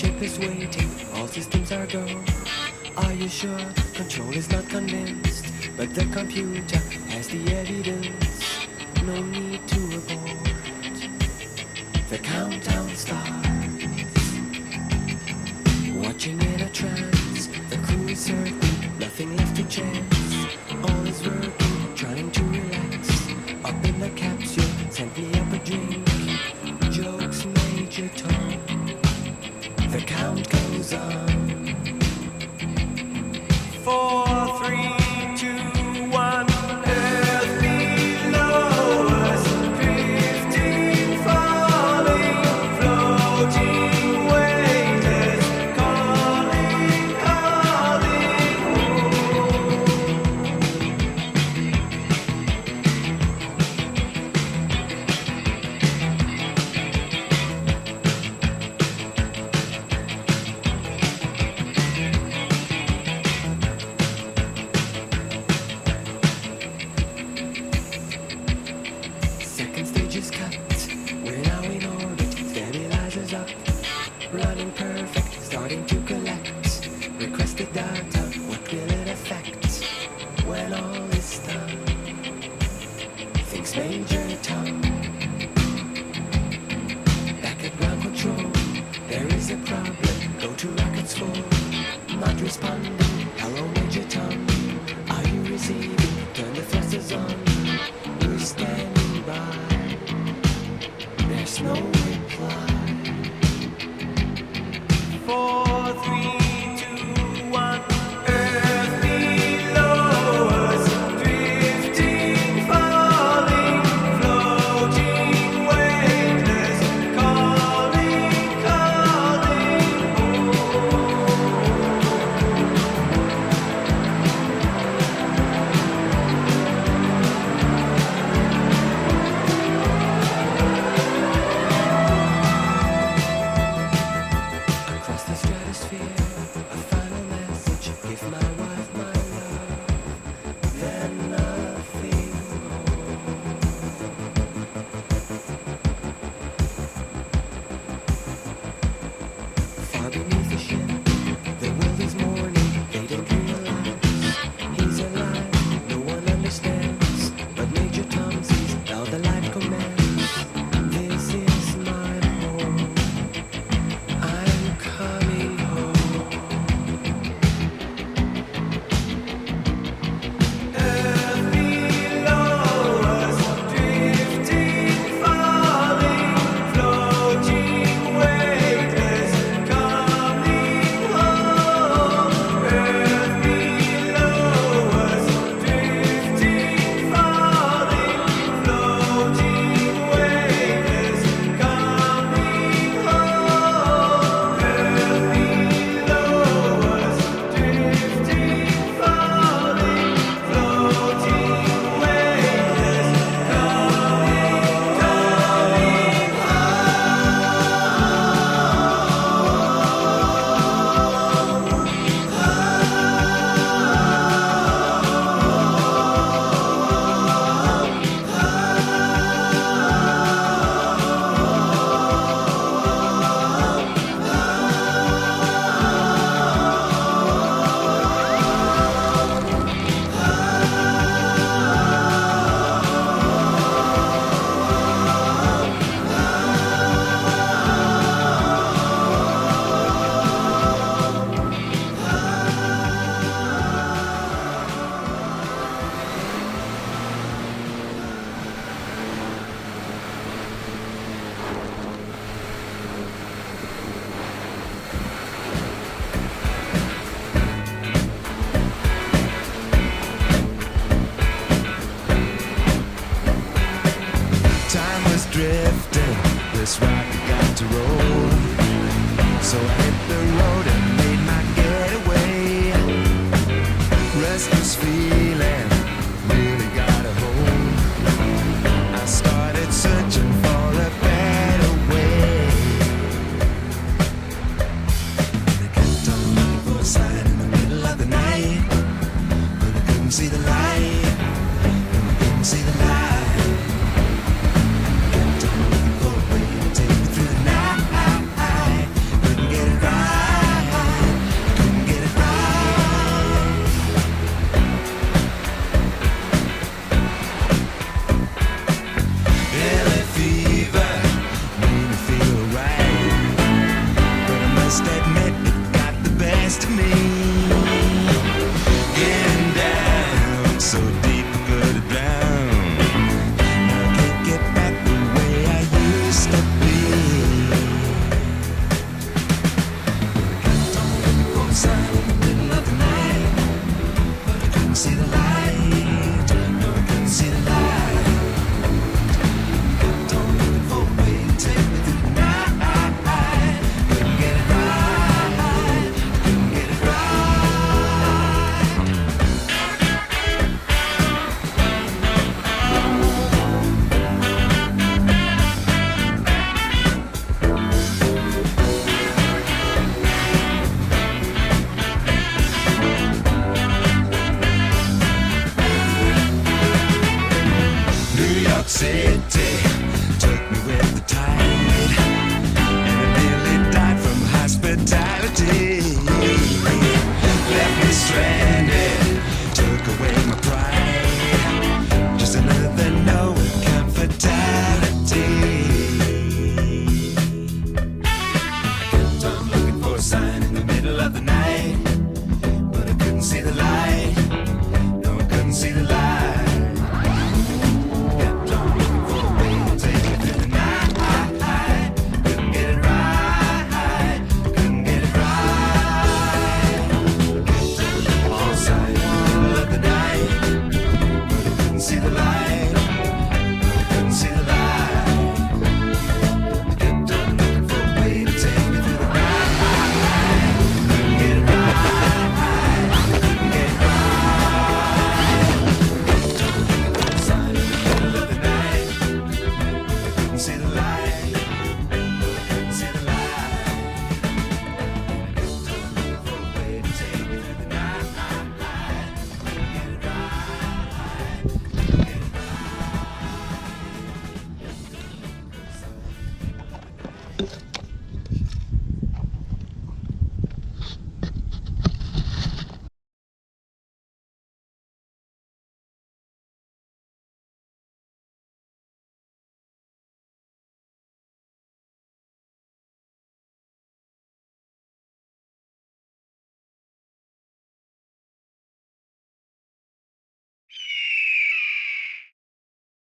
ship is waiting, all systems are go. Are you sure? Control is not convinced, but the computer has the evidence. No need to abort. The countdown starts. Watching in a trance, the crew is certain, nothing left to chance. All is working, trying to relax. Up in the capsule, sent me up a drink. Jokes, Major Tom. The count goes on. 4, 3, 2, 1. Earth below us, drifting, falling, floating, weightless, calling, calling Second stage is cut, we're now in orbit, stabilizers up, running perfect, starting to collect, requested data, what will it affect, when all is done, thinks Major Tom, back at ground control, there is a problem, go to rocket school, not responding, hello Major Tom, are you receiving, turn the thrusters on, we're standing by. There's no reply. 4, 3, 2, 1. Earth below us, drifting, falling, floating, weightless, calling, calling across the stratosphere, a final message. Give my wife my love, then nothing more. Far beneath the ship, the world is mourning. They don't realize he's alive. No one understands, but Major Tom sees now the light commands. This is my home. I'm coming home. Earth below us, drifting, falling, floating, weightless, coming home. Earth below us, drifting, falling, floating, weightless, coming home. Earth below us, drifting, falling, floating, weightless, Time was drifting, this rocket got to roll. So I hit the road and made my getaway. Restless feeling really got a hold. I started searching for a better way. And I kept on looking for a sign in the middle of the night, but I couldn't see the light, and I couldn't see the light. Kept on looking for a way to take me through the night. Couldn't get it right. city.